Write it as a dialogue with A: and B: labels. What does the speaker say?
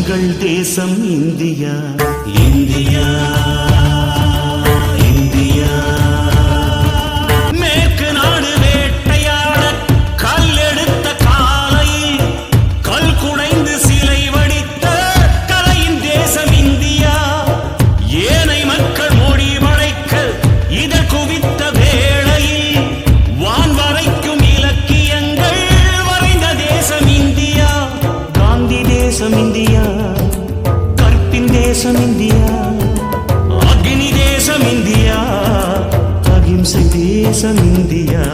A: எங்கள் தேசம் India. India India. மேற்கு நாடு வேட்டையாட கல்லெடுத்த காலையில் கல் குடைந்து சிலை வடித்த கலையின் தேசம் இந்தியா. ஏனை மக்கள் மொழி வளைக்க இதழ் குவித்த வேளையில் வான் வரைக்கும் இலக்கியங்கள் வரைந்த தேசம் இந்தியா. காந்தி தேசம் இந்தியா, கற்பின் தேசம் இந்தியா, அக்னி தேசம் இந்தியா, அகிம்சை தேசம் இந்தியா.